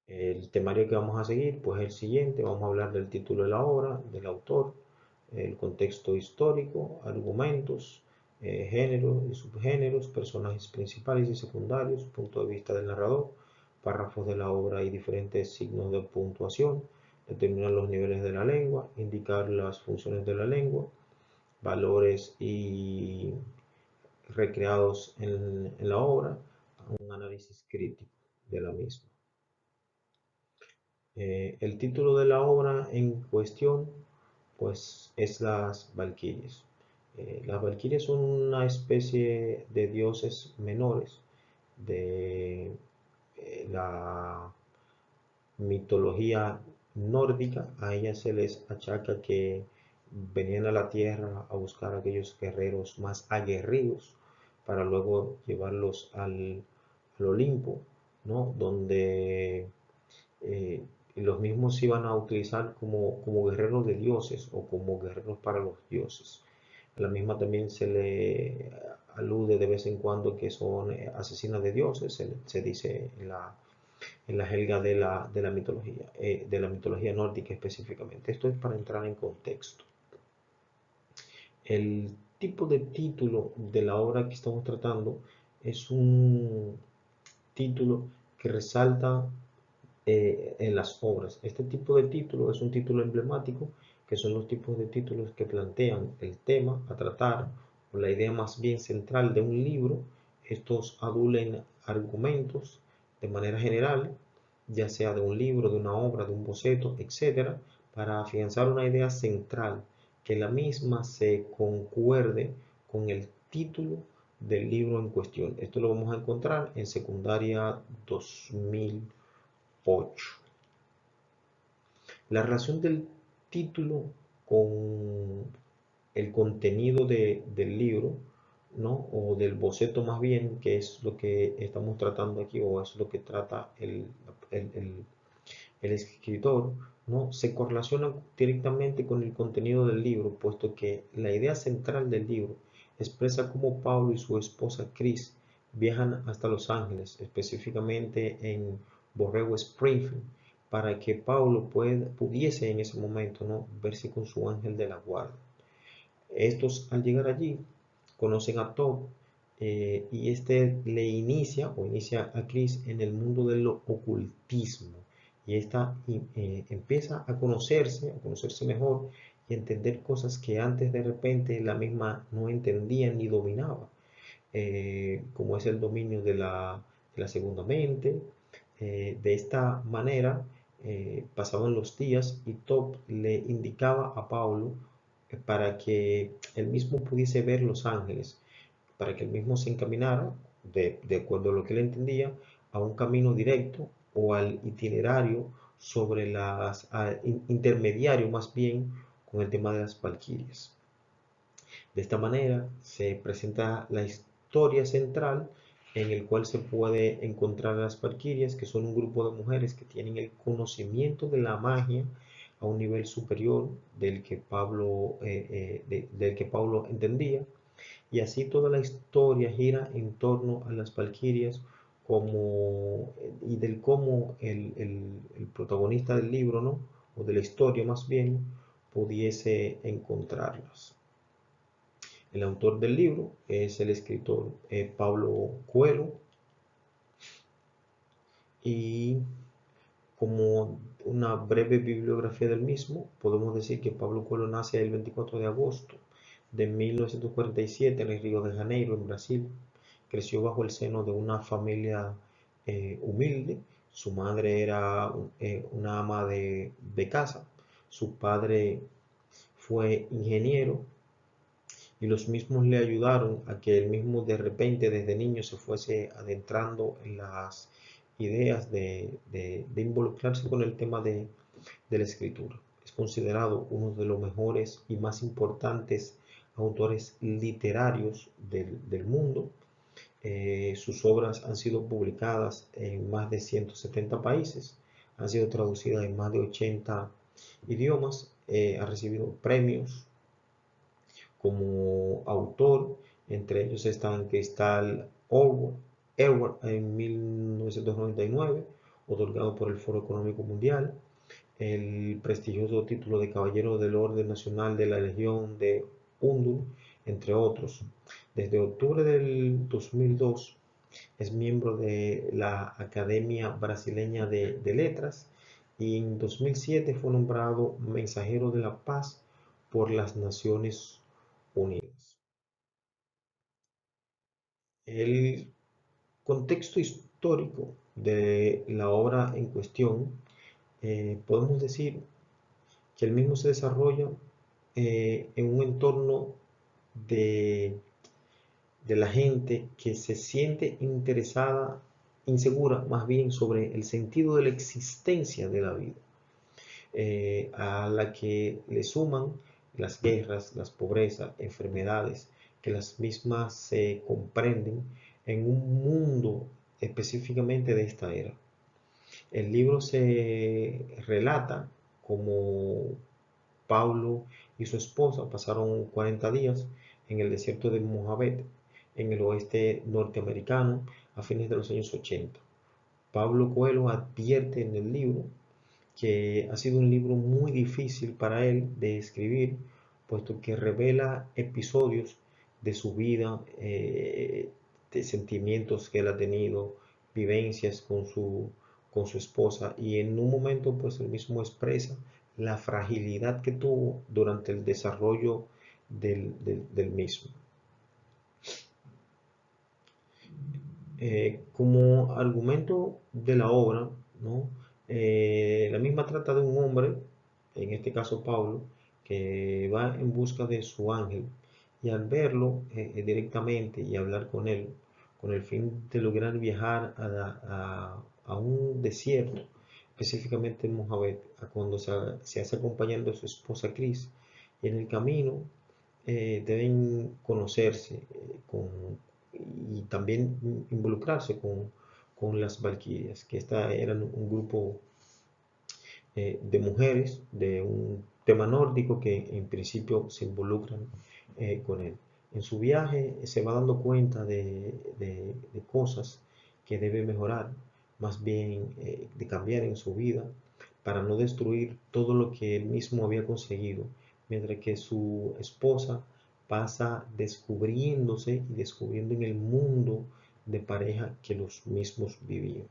El temario que vamos a seguir, pues es el siguiente. Vamos a hablar del título de la obra, del autor, el contexto histórico, argumentos, géneros y subgéneros, personajes principales y secundarios, punto de vista del narrador, párrafos de la obra y diferentes signos de puntuación, determinar los niveles de la lengua, indicar las funciones de la lengua, valores y recreados en la obra, un análisis crítico de la misma. El título de la obra en cuestión, pues, es Las Valquirias. Las Valquirias son una especie de dioses menores de la mitología nórdica. A ellas se les achaca que venían a la tierra a buscar a aquellos guerreros más aguerridos para luego llevarlos al Olimpo, ¿no? Donde eh, los mismos se iban a utilizar como guerreros de dioses o como guerreros para los dioses. A la misma también se le alude de vez en cuando que son asesinas de dioses, se dice en la jerga de la mitología nórdica específicamente. Esto es para entrar en contexto. El tipo de título de la obra que estamos tratando es un título que resalta en las obras. Este tipo de título es un título emblemático, que son los tipos de títulos que plantean el tema a tratar o la idea más bien central de un libro. Estos adulen argumentos de manera general, ya sea de un libro, de una obra, de un boceto, etcétera, para afianzar una idea central, que la misma se concuerde con el título del libro en cuestión. Esto lo vamos a encontrar en secundaria 2008. La relación del título con el contenido del libro, ¿no? O del boceto más bien, que es lo que estamos tratando aquí, o es lo que trata el, el- el escritor, ¿no? Se correlaciona directamente con el contenido del libro, puesto que la idea central del libro expresa cómo Pablo y su esposa Chris viajan hasta Los Ángeles, específicamente en Borrego Springfield, para que Pablo pudiese en ese momento, ¿no? Verse con su ángel de la guarda. Estos, al llegar allí, conocen a Tob, y este le inicia a Chris en el mundo del ocultismo, y esta empieza a conocerse mejor y a entender cosas que antes de repente la misma no entendía ni dominaba, como es el dominio de la segunda mente. De esta manera pasaban los días y Top le indicaba a Paulo para que él mismo pudiese ver los ángeles, para que él mismo se encaminara, de acuerdo a lo que él entendía, a un camino directo o al itinerario sobre intermediario más bien con el tema de las valquirias. De esta manera se presenta la historia central en el cual se puede encontrar a las valquirias, que son un grupo de mujeres que tienen el conocimiento de la magia a un nivel superior del que Pablo entendía, y así toda la historia gira en torno a las valquirias y del cómo el protagonista del libro, ¿no? O de la historia más bien, pudiese encontrarlas. El autor del libro es el escritor Pablo Coelho, y como una breve bibliografía del mismo, podemos decir que Pablo Coelho nace el 24 de agosto de 1947 en el Río de Janeiro, en Brasil. Creció bajo el seno de una familia humilde. Su madre era una ama de casa. Su padre fue ingeniero, y los mismos le ayudaron a que él mismo de repente desde niño se fuese adentrando en las ideas de involucrarse con el tema de la escritura. Es considerado uno de los mejores y más importantes autores literarios del mundo. Sus obras han sido publicadas en más de 170 países, han sido traducidas en más de 80 idiomas, ha recibido premios como autor. Entre ellos están Crystal Award en 1999, otorgado por el Foro Económico Mundial, el prestigioso título de Caballero del Orden Nacional de la Legión de Hondur, entre otros. Desde octubre del 2002 es miembro de la Academia Brasileña de Letras y en 2007 fue nombrado Mensajero de la Paz por las Naciones Unidas. El contexto histórico de la obra en cuestión, podemos decir que el mismo se desarrolla en un entorno de, de la gente que se siente interesada, insegura más bien sobre el sentido de la existencia de la vida, a la que le suman las guerras, las pobrezas, enfermedades, que las mismas se comprenden en un mundo específicamente de esta era. El libro se relata como Pablo y su esposa pasaron 40 días en el desierto de Mojave, en el oeste norteamericano, a fines de los años 80. Pablo Coelho advierte en el libro que ha sido un libro muy difícil para él de escribir, puesto que revela episodios de su vida, de sentimientos que él ha tenido, vivencias con su esposa, y en un momento pues él mismo expresa la fragilidad que tuvo durante el desarrollo del mismo. Como argumento de la obra, ¿no? La misma trata de un hombre, en este caso Pablo, que va en busca de su ángel y al verlo directamente y hablar con él, con el fin de lograr viajar a un desierto, específicamente en Mojave, a cuando se hace acompañando a su esposa Cris, y en el camino deben conocerse y también involucrarse con las Valquirias, que eran un grupo de mujeres de un tema nórdico que en principio se involucran con él. En su viaje se va dando cuenta de cosas que debe mejorar, más bien de cambiar en su vida para no destruir todo lo que él mismo había conseguido, mientras que su esposa pasa descubriéndose y descubriendo en el mundo de pareja que los mismos vivían.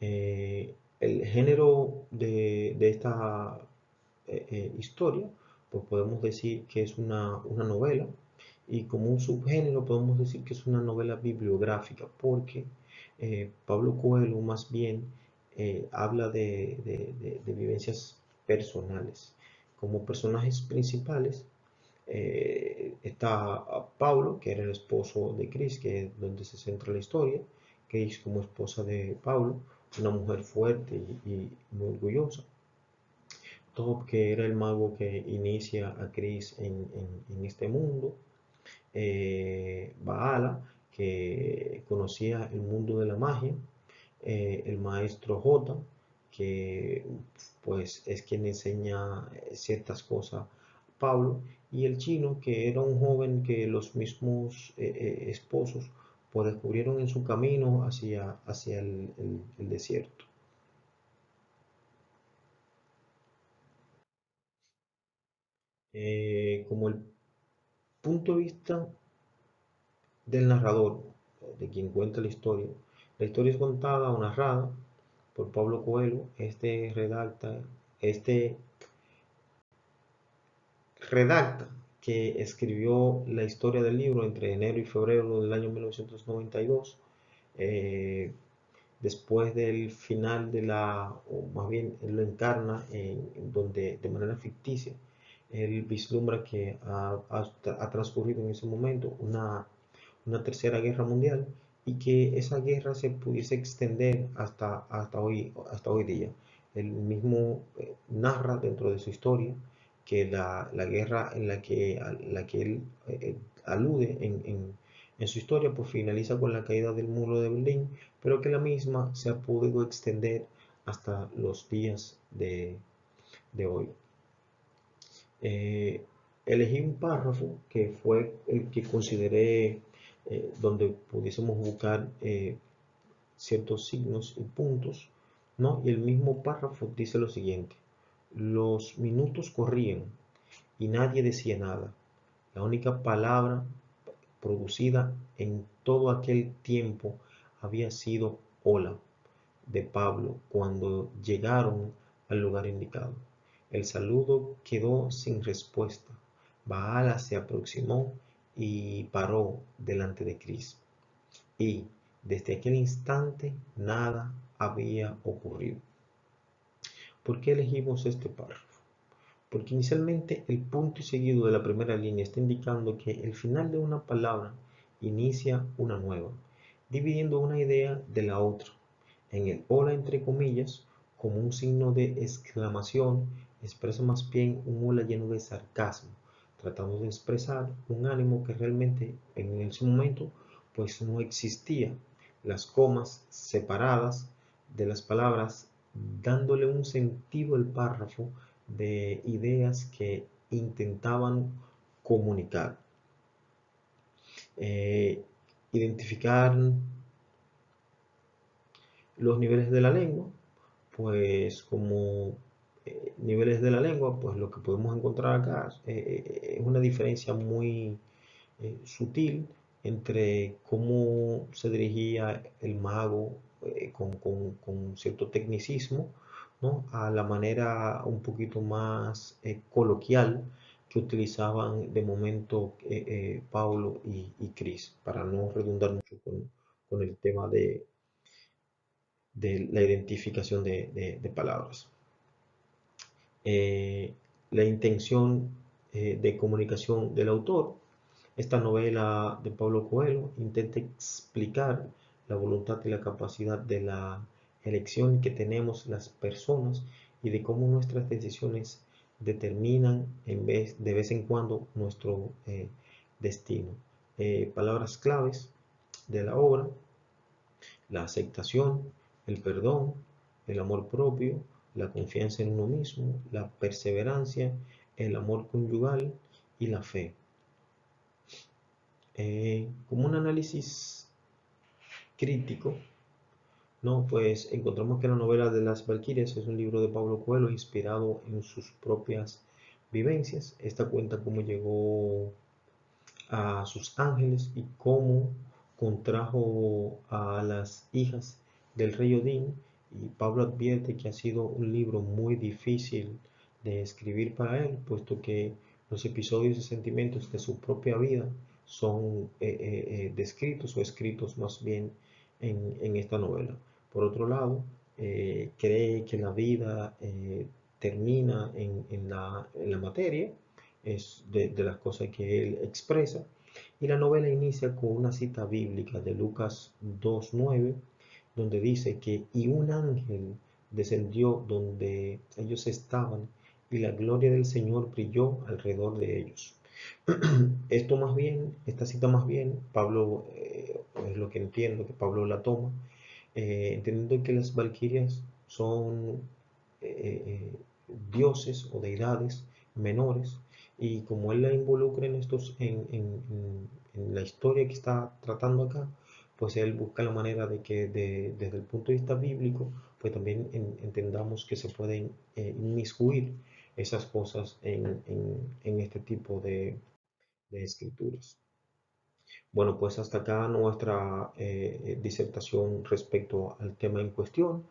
El género de esta historia, pues podemos decir que es una novela, y como un subgénero podemos decir que es una novela bibliográfica, porque Pablo Coelho más bien habla de vivencias personales. Como personajes principales está Pablo, que era el esposo de Cris, que es donde se centra la historia. Cris como esposa de Pablo, una mujer fuerte y muy orgullosa. Top, que era el mago que inicia a Cris en este mundo. Baala, que conocía el mundo de la magia. El maestro J, que pues es quien enseña ciertas cosas a Pablo, y el chino, que era un joven que los mismos esposos pues descubrieron en su camino hacia el desierto. Como el punto de vista del narrador, de quien cuenta la historia es contada o narrada por Pablo Coelho. Este redacta que escribió la historia del libro entre enero y febrero del año 1992, eh, después del final o más bien él lo encarna en donde de manera ficticia, él vislumbra que ha transcurrido en ese momento una tercera guerra mundial, y que esa guerra se pudiese extender hasta hoy día. Él mismo narra dentro de su historia que la guerra en la que él alude en su historia pues finaliza con la caída del muro de Berlín, pero que la misma se ha podido extender hasta los días de hoy. Eh, Elegí un párrafo que fue el que consideré donde pudiésemos buscar ciertos signos y puntos, ¿no? Y el mismo párrafo dice lo siguiente: los minutos corrían y nadie decía nada. La única palabra producida en todo aquel tiempo había sido hola de Pablo cuando llegaron al lugar indicado. El saludo quedó sin respuesta. Baala se aproximó y paró delante de Cris. Y desde aquel instante nada había ocurrido. ¿Por qué elegimos este párrafo? Porque inicialmente el punto y seguido de la primera línea está indicando que el final de una palabra inicia una nueva, dividiendo una idea de la otra. En el hola entre comillas, como un signo de exclamación, expresa más bien un hola lleno de sarcasmo, tratando de expresar un ánimo que realmente en ese momento pues no existía. Las comas separadas de las palabras dándole un sentido al párrafo de ideas que intentaban comunicar. Eh, Identificar los niveles de la lengua, pues como niveles de la lengua, pues lo que podemos encontrar acá es una diferencia muy sutil entre cómo se dirigía el mago con cierto tecnicismo, ¿no? A la manera un poquito más coloquial que utilizaban de momento Paulo y Chris, para no redundar mucho con el tema de la identificación de palabras. Eh, la intención de comunicación del autor. Esta novela de Pablo Coelho intenta explicar la voluntad y la capacidad de la elección que tenemos las personas y de cómo nuestras decisiones determinan de vez en cuando nuestro destino. Palabras claves de la obra: la aceptación, el perdón, el amor propio, la confianza en uno mismo, la perseverancia, el amor conyugal y la fe. Como un análisis crítico, ¿no? Pues encontramos que la novela de las Valquirias es un libro de Pablo Coelho inspirado en sus propias vivencias. Esta cuenta cómo llegó a sus ángeles y cómo contrajo a las hijas del rey Odín. Y Pablo advierte que ha sido un libro muy difícil de escribir para él, puesto que los episodios y sentimientos de su propia vida son descritos o escritos más bien en esta novela. Por otro lado, cree que la vida termina en la materia, es de las cosas que él expresa. Y la novela inicia con una cita bíblica de Lucas 2:9, donde dice que y un ángel descendió donde ellos estaban y la gloria del Señor brilló alrededor de ellos. Esto más bien, esta cita más bien, Pablo, es lo que entiendo que Pablo la toma, entendiendo que las valquirias son dioses o deidades menores, y como él la involucra en estos, en la historia que está tratando acá, pues él busca la manera de que desde el punto de vista bíblico, pues también entendamos que se pueden inmiscuir esas cosas en este tipo de escrituras. Bueno, pues hasta acá nuestra disertación respecto al tema en cuestión.